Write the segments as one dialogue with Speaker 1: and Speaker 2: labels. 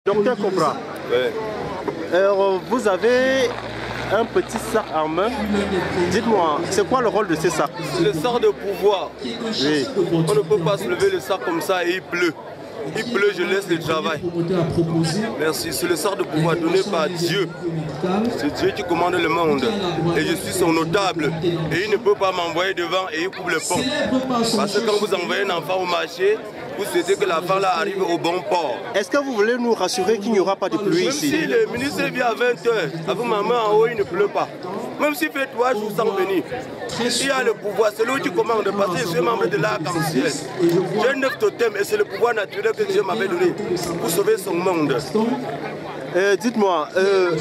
Speaker 1: Docteur Cobra, vous avez un petit sac en main. Dites-moi, c'est quoi le rôle de ces sacs?
Speaker 2: C'est le sac de pouvoir.
Speaker 1: Oui.
Speaker 2: On ne peut pas se lever le sac comme ça et il pleut. Il pleut, je laisse le travail. Merci. C'est le sac de pouvoir donné par Dieu. C'est Dieu qui commande le monde. Et je suis son notable. Et il ne peut pas m'envoyer devant et il coupe le pont. Parce que quand vous envoyez un enfant au marché, vous souhaitez que l'enfant là arrive au bon port.
Speaker 1: Est-ce que vous voulez nous rassurer qu'il n'y aura pas de pluie ici?
Speaker 2: Même si le ministre vient à 20h, avec ma main en haut, il ne pleut pas. Même s'il fait 3 jours sans venir, il y a le pouvoir, c'est lui qui commande, parce que je suis membre de l'arc-en-ciel. J'ai 9 totems et c'est le pouvoir naturel que Dieu m'avait donné pour sauver son monde.
Speaker 1: Dites-moi,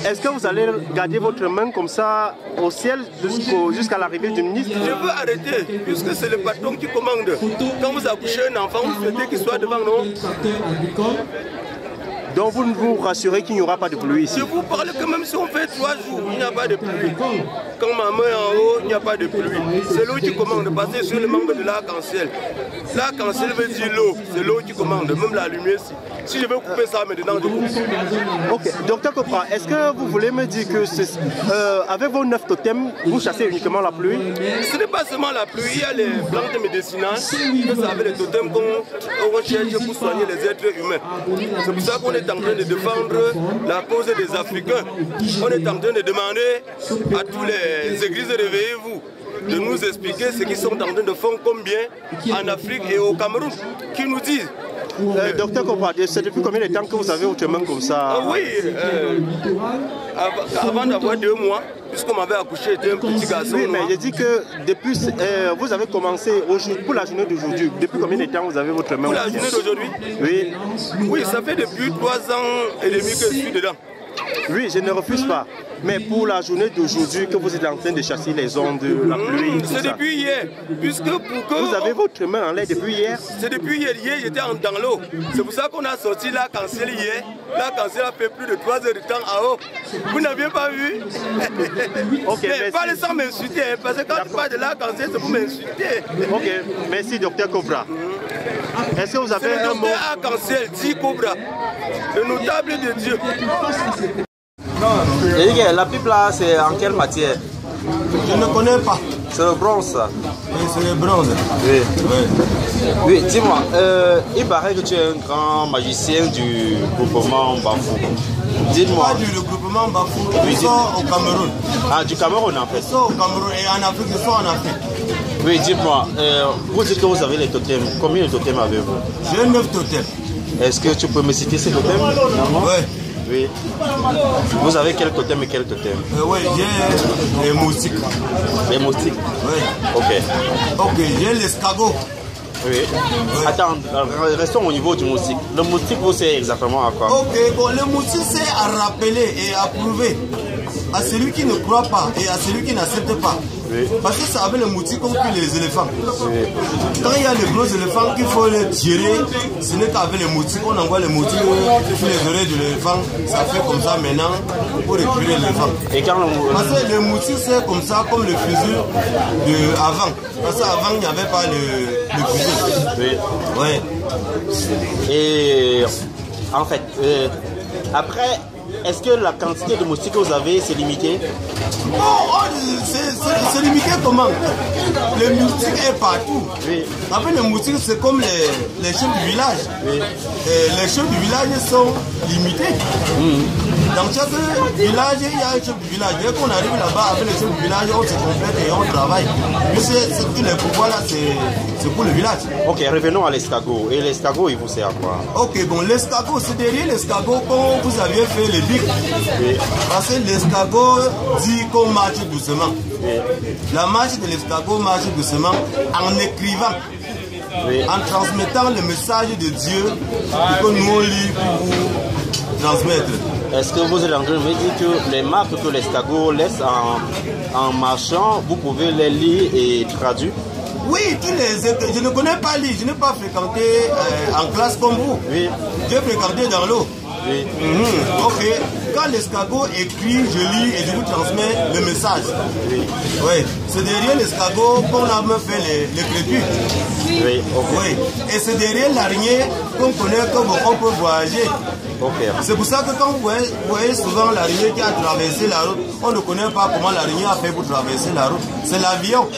Speaker 1: est-ce que vous allez garder votre main comme ça au ciel jusqu'à l'arrivée du ministre?
Speaker 2: Je veux arrêter, puisque c'est le patron qui commande. Quand vous accouchez un enfant, vous souhaitez qu'il soit devant nous.
Speaker 1: Donc vous nous rassurez qu'il n'y aura pas de pluie ici?
Speaker 2: Je vous parle que même si on fait 3 jours, il n'y a pas de pluie. Quand ma main est en haut, il n'y a pas de pluie. C'est l'eau qui commande, parce que je suis le membre de l'arc-en-ciel. L'arc-en-ciel veut dire l'eau, c'est l'eau qui commande, même la lumière. Si je veux couper ça maintenant, je coupe.
Speaker 1: Ok, docteur Cobra, est-ce que vous voulez me dire que avec vos 9 totems, vous chassez uniquement la pluie?
Speaker 2: Ce n'est pas seulement la pluie, il y a les plantes médicinales, que ça avec les totems qu'on recherche pour soigner les êtres humains. C'est pour ça qu'on est en train de défendre la cause des Africains. On est en train de demander à tous les églises, réveillez-vous, de nous expliquer ce qu'ils sont en train de faire comme bien en Afrique et au Cameroun, qui nous disent.
Speaker 1: Docteur Cobra, c'est depuis combien de temps que vous avez votre main comme ça?
Speaker 2: Oui, avant d'avoir 2 mois, puisqu'on m'avait accouché, j'étais un petit garçon.
Speaker 1: Oui, mais j'ai dit que depuis, vous avez commencé pour la journée d'aujourd'hui. Depuis combien de temps vous avez votre main?
Speaker 2: Pour la journée d'aujourd'hui?
Speaker 1: Oui.
Speaker 2: Oui, ça fait depuis 3 ans et demi que je suis dedans.
Speaker 1: Oui, je ne refuse pas. Mais pour la journée d'aujourd'hui que vous êtes en train de chasser les ondes, la pluie,
Speaker 2: c'est depuis hier. Puisque pour que
Speaker 1: vous avez votre main en l'air depuis hier?
Speaker 2: C'est depuis hier. Hier, j'étais dans l'eau. C'est pour ça qu'on a sorti l'arc-en-ciel hier. L'arc-en-ciel a fait plus de 3 heures de temps en haut. Vous n'aviez pas vu?
Speaker 1: Ok,
Speaker 2: mais parlez sans m'insulter, hein, parce que quand tu parles de l'arc-en-ciel, c'est pour m'insulter.
Speaker 1: Ok, merci docteur Cobra. Est-ce que vous avez un mot?
Speaker 2: Arc-en-ciel, dit Cobra, le notable de Dieu.
Speaker 3: J'ai dit que la pipe là, c'est en quelle matière?
Speaker 4: Je ne connais pas.
Speaker 3: C'est le bronze ça?
Speaker 4: Oui, c'est le bronze.
Speaker 3: Oui.
Speaker 4: Oui.
Speaker 3: Oui, dis-moi, il paraît que tu es un grand magicien du groupement Bafou. Dis-moi.
Speaker 4: Pas du regroupement Bafou,
Speaker 3: Oui,
Speaker 4: ils sont au Cameroun.
Speaker 3: Ah, du Cameroun en fait?
Speaker 4: Ils sont au Cameroun et en Afrique, ils sont en Afrique.
Speaker 3: Oui, dis-moi, vous dites que vous avez les totems. Combien de totems avez-vous?
Speaker 4: J'ai 9 totems.
Speaker 3: Est-ce que tu peux me citer ces totems?
Speaker 4: Oui.
Speaker 3: Oui. Vous avez quel totem et quel totem?
Speaker 4: Oui, j'ai les moustiques.
Speaker 3: Les moustiques?
Speaker 4: Oui.
Speaker 3: Ok.
Speaker 4: Ok, j'ai l'escargot.
Speaker 3: Oui. Attends, restons au niveau du moustique. Le moustique, vous savez exactement à quoi?
Speaker 4: Ok, bon, le moustique c'est à rappeler et à prouver à celui qui ne croit pas et à celui qui n'accepte pas.
Speaker 3: Oui.
Speaker 4: Parce que c'est avec le moustique qu'on tue les éléphants.
Speaker 3: Oui.
Speaker 4: Quand il y a les gros éléphants qu'il faut les tirer, ce n'est qu'avec les moustiques. On envoie les moustiques sur les oreilles de l'éléphant. Ça fait comme ça maintenant pour récupérer l'éléphant.
Speaker 3: Et quand
Speaker 4: Parce que le moustique c'est comme ça, comme le fusil de avant. Parce qu'avant il n'y avait pas le fusil.
Speaker 3: Oui.
Speaker 4: Ouais.
Speaker 3: Et en fait, après, est-ce que la quantité de moustiques que vous avez, c'est limité?
Speaker 4: C'est limité comment? Le moustique est partout.
Speaker 3: Oui.
Speaker 4: Après le moustique c'est comme les chefs du village.
Speaker 3: Oui.
Speaker 4: Et les chefs du village sont limités. Dans chaque village, il y a un chef du village. Dès qu'on arrive là-bas avec les chefs du village, on se complète et on travaille. Mais tous les pouvoirs là, c'est pour le village.
Speaker 3: Ok, revenons à l'escargot. Et l'escargot, il vous sert à quoi?
Speaker 4: Ok, bon, l'escargot, c'est derrière l'escargot quand vous aviez fait les bics.
Speaker 3: Oui.
Speaker 4: Parce que l'escargot dit qu'on marche doucement.
Speaker 3: Oui.
Speaker 4: La marche de l'escargot marche doucement en écrivant.
Speaker 3: Oui.
Speaker 4: En transmettant le message de Dieu que nous on lit pour vous transmettre.
Speaker 3: Est-ce que vous êtes en train de me dire que les marques que l'escargot laisse en marchant, vous pouvez les lire et traduire?
Speaker 4: Oui, je ne connais pas lire, je n'ai pas fréquenté en classe comme vous.
Speaker 3: Oui.
Speaker 4: J'ai fréquenté dans l'eau.
Speaker 3: Oui.
Speaker 4: Ok. Quand l'escargot écrit, je lis et je vous transmets le message. Oui. Oui. C'est derrière l'escargot qu'on a fait l'écriture.
Speaker 3: Oui. Okay.
Speaker 4: Oui. Et c'est derrière l'araignée qu'on connaît, qu'on peut voyager.
Speaker 3: Okay.
Speaker 4: C'est pour ça que quand vous voyez souvent l'araignée qui a traversé la route, on ne connaît pas comment l'araignée a fait pour traverser la route. C'est l'avion.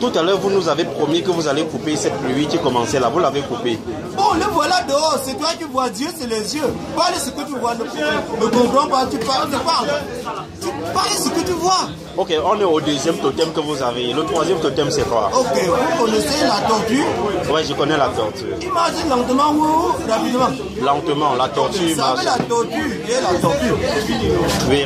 Speaker 3: Tout à l'heure, vous nous avez promis que vous allez couper cette pluie qui commençait là. Vous l'avez coupée.
Speaker 4: Bon, le voilà dehors. C'est toi qui vois Dieu, c'est les yeux. Parle ce que tu vois. Ne comprends pas. Tu parles. Tu parles ce que tu vois.
Speaker 3: Ok, on est au deuxième totem que vous avez. Le troisième totem, c'est quoi?
Speaker 4: Ok, vous connaissez la tortue?
Speaker 3: Oui, je connais la tortue.
Speaker 4: Imagine lentement ou rapidement?
Speaker 3: Lentement, la tortue.
Speaker 4: Ça fait la tortue. Et la tortue.
Speaker 3: Oui.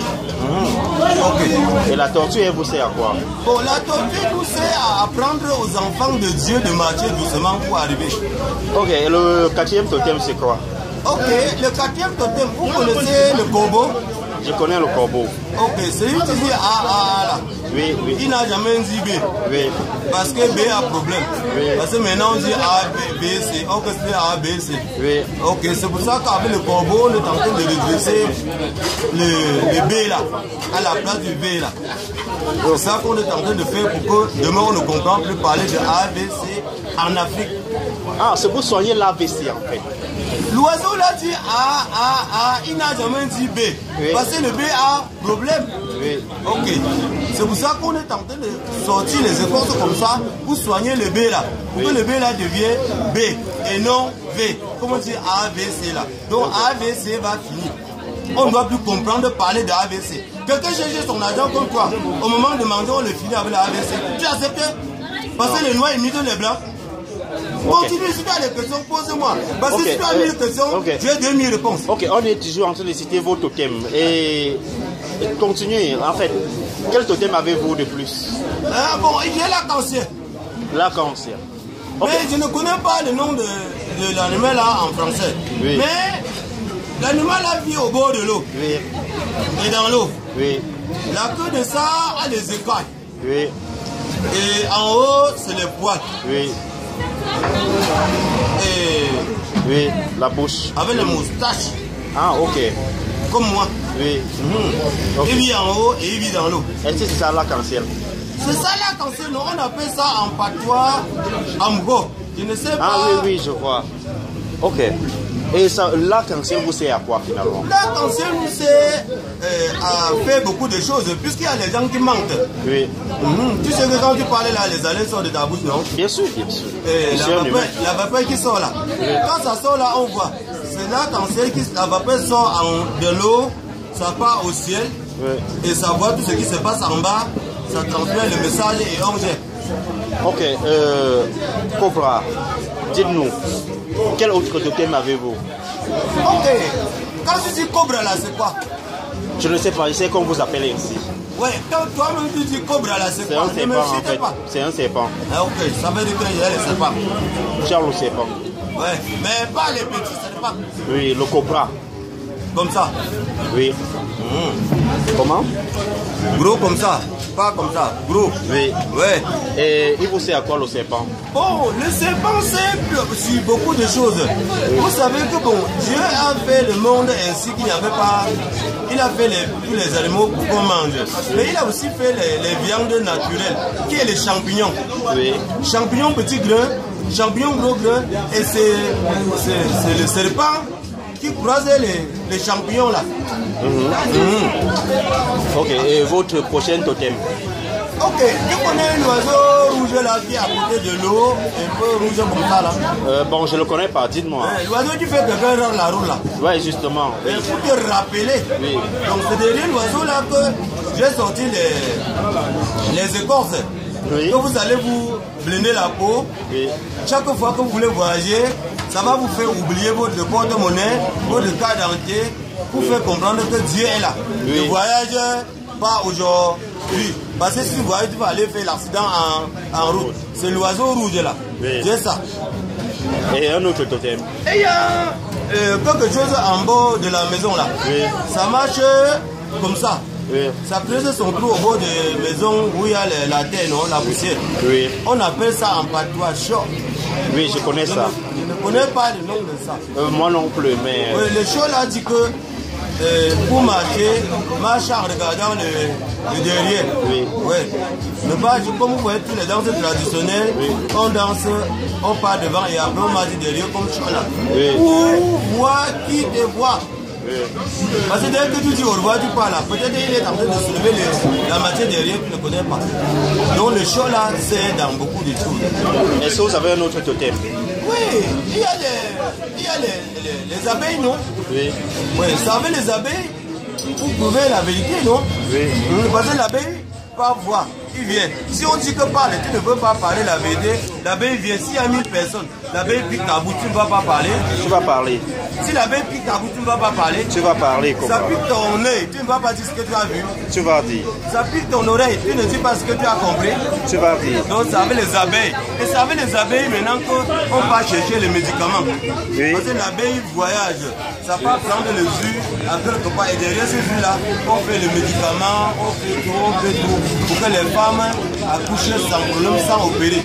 Speaker 4: Ok.
Speaker 3: Et la tortue, elle vous sert à quoi?
Speaker 4: Bon, la tortue nous sert à apprendre aux enfants de Dieu de marcher doucement pour arriver.
Speaker 3: Ok, et le quatrième totem, c'est quoi?
Speaker 4: Ok, le quatrième totem, vous connaissez le corbeau?
Speaker 3: Je connais le corbeau.
Speaker 4: Ok, c'est lui qui dit là.
Speaker 3: Oui, oui.
Speaker 4: Il n'a jamais dit B.
Speaker 3: Oui.
Speaker 4: Parce que B a problème.
Speaker 3: Oui.
Speaker 4: Parce que maintenant on dit A, B, C. Ok, c'est A, B, C.
Speaker 3: Oui.
Speaker 4: Ok, c'est pour ça qu'avec le corbeau, on est en train de redresser le B là, à la place du B là. C'est ça qu'on est en train de faire pour que demain on ne comprend plus parler de A, B, C en Afrique.
Speaker 3: Ah, c'est pour soigner l'AVC en fait.
Speaker 4: L'oiseau là dit A, il n'a jamais dit B.
Speaker 3: Oui.
Speaker 4: Parce que le B a problème.
Speaker 3: Oui.
Speaker 4: Ok. C'est pour ça qu'on est en train de sortir les écorces comme ça pour soigner le B là. Pour que le B là devienne B et non V. Comme on dit A, V, C là. Donc A, V, C va finir. On ne doit plus comprendre parler de A, V, C. Quelqu'un cherche son argent comme toi. Au moment de manger, on le finit avec la A, V, C. Tu acceptes? Parce que les noirs imitent les blancs. Continue, si tu as des questions, pose-moi. Parce que si tu as 1000 questions, j'ai 2000 réponses.
Speaker 3: Ok, on est toujours en train de citer vos totems. Et continuez, en fait, quel totem avez-vous de plus?
Speaker 4: Bon, il y a la cancer.
Speaker 3: La cancer. Okay.
Speaker 4: Mais je ne connais pas le nom de l'animal là en français.
Speaker 3: Oui.
Speaker 4: Mais l'animal là vit au bord de l'eau.
Speaker 3: Oui.
Speaker 4: Et dans l'eau.
Speaker 3: Oui.
Speaker 4: La queue de ça a des écailles.
Speaker 3: Oui.
Speaker 4: Et en haut, c'est les poils.
Speaker 3: Oui.
Speaker 4: Et
Speaker 3: oui, la bouche.
Speaker 4: avec les moustaches.
Speaker 3: Ah, ok.
Speaker 4: Comme moi.
Speaker 3: Oui. Okay.
Speaker 4: Il vit en haut et il vit dans l'eau.
Speaker 3: Est-ce que c'est ça la cancer?
Speaker 4: C'est ça la cancer, non? On appelle ça en patois amgo. Je ne sais pas.
Speaker 3: Ah oui, oui, je vois. Ok. Et ça, la cancer vous sert à quoi finalement?
Speaker 4: La cancer nous sert à faire beaucoup de choses, puisqu'il y a des gens qui mentent.
Speaker 3: Oui.
Speaker 4: Tu sais que quand tu parles là, les haleines sortent de ta bouche, non?
Speaker 3: Bien sûr, bien sûr.
Speaker 4: Et la vapeur qui sort là. Oui. Quand ça sort là, on voit. C'est la cancer qui, la vapeur sort de l'eau, ça part au ciel. Oui. Et ça voit tout ce qui se passe en bas, ça transmet le message et on jette.
Speaker 3: Ok, Cobra, dites-nous, quel autre totem avez-vous?
Speaker 4: Ok, quand tu dis Cobra là, c'est quoi?
Speaker 3: Je ne sais pas, je sais qu'on vous appelle ainsi.
Speaker 4: Ouais, quand toi-même tu dis Cobra là, c'est quoi?
Speaker 3: C'est un serpent en fait, c'est un serpent.
Speaker 4: Ah, ok, ça veut dire qu'il y a les serpents.
Speaker 3: Charles le serpent.
Speaker 4: Ouais, mais pas les petits serpents.
Speaker 3: Oui, le cobra.
Speaker 4: Comme ça?
Speaker 3: Oui. Comment?
Speaker 4: Gros comme ça, pas comme ça, gros.
Speaker 3: Oui.
Speaker 4: Ouais.
Speaker 3: Et il vous sert à quoi le serpent?
Speaker 4: Oh, le serpent sert sur beaucoup de choses. Vous savez que bon, Dieu a fait le monde ainsi qu'il n'y avait pas. Il a fait tous les animaux qu'on mange. Mais il a aussi fait les viandes naturelles, qui est les champignons. Oui. Champignons petits grains, champignons gros grains, et c'est le serpent qui croisait les champignons là.
Speaker 3: Ok, et votre prochain totem?
Speaker 4: Ok, tu connais l'oiseau rouge là qui est à côté de l'eau, un peu rouge comme ça là?
Speaker 3: Bon, je ne le connais pas, dites-moi.
Speaker 4: L'oiseau qui fait quelqu'un dans la roue là.
Speaker 3: Oui, justement.
Speaker 4: Il faut te rappeler. Oui. Donc c'est derrière l'oiseau là que j'ai sorti les écorces. Oui. Que vous allez vous blinder la peau. Oui. Chaque fois que vous voulez voyager, ça va vous faire oublier votre porte-monnaie, votre carte d'identité, pour faire comprendre que Dieu est là. Oui. Le voyage, pas aujourd'hui. Parce que si tu voyages, tu vas aller faire l'accident en route. C'est l'oiseau rouge là. Oui. C'est ça.
Speaker 3: Et un autre totem.
Speaker 4: Et il y a quelque chose en bas de la maison là. Oui. Ça marche comme ça. Oui. Ça creuse son trou au bord de la maison où il y a la terre, non, la poussière. Oui. On appelle ça en patois chaud.
Speaker 3: Oui, je connais ça.
Speaker 4: Je ne connais pas le nom de ça.
Speaker 3: Moi non plus, mais...
Speaker 4: Oui, le chaud là dit que pour marcher, marche en regardant le derrière.
Speaker 3: Oui.
Speaker 4: Ouais. Le pas, comme vous voyez tous les danses traditionnelles, oui. On danse, on part devant et après on marche derrière comme Chola. Oui. Pour voir qui te voit. Oui. Parce que dès que tu dis au revoir, tu parles là. Peut-être qu'il est en train de soulever la matière derrière, tu ne connais pas. Donc le show là, c'est dans beaucoup de choses.
Speaker 3: Est-ce que vous avez un autre totem?
Speaker 4: Oui, il y a les abeilles, non? Oui. Oui, vous savez les abeilles, pour prouver la vérité, non? Oui. Parce que l'abeille va voir, il vient. Si on dit que parle, tu ne peux pas parler la vérité, l'abeille vient. S'il y a 1000 personnes, l'abeille pique ta bout, tu ne vas pas parler.
Speaker 3: Tu vas parler.
Speaker 4: Si l'abeille pique ta bout, tu ne vas pas parler.
Speaker 3: Tu vas parler comment?
Speaker 4: Ça pique ton œil, tu ne vas pas dire ce que tu as vu.
Speaker 3: Tu vas dire.
Speaker 4: Ça pique ton oreille, tu ne dis pas ce que tu as compris.
Speaker 3: Tu vas dire.
Speaker 4: Donc ça avec les abeilles. Et ça avec les abeilles maintenant qu'on va chercher les médicaments. Oui. Parce que l'abeille voyage, ça va prendre le jus à quelque part. Et derrière ce jus-là, on fait les médicaments, on fait tout pour que les femmes accouchent sans problème, sans opérer.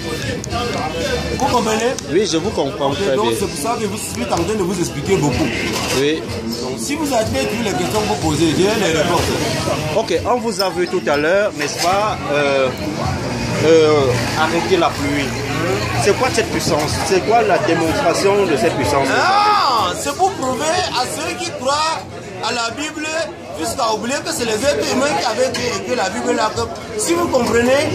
Speaker 4: Vous comprenez?
Speaker 3: Oui, je vous comprends très bien.
Speaker 4: C'est pour ça que je suis en train de vous expliquer beaucoup.
Speaker 3: Oui.
Speaker 4: Donc si vous avez toutes les questions que vous posez, j'ai les réponses.
Speaker 3: Ok, on vous a vu tout à l'heure, n'est-ce pas, arrêter la pluie. C'est quoi cette puissance? C'est quoi la démonstration de cette puissance?
Speaker 4: Ah, c'est pour prouver à ceux qui croient à la Bible, jusqu'à oublier que c'est les êtres humains qui avaient écrit la Bible là. Si vous comprenez,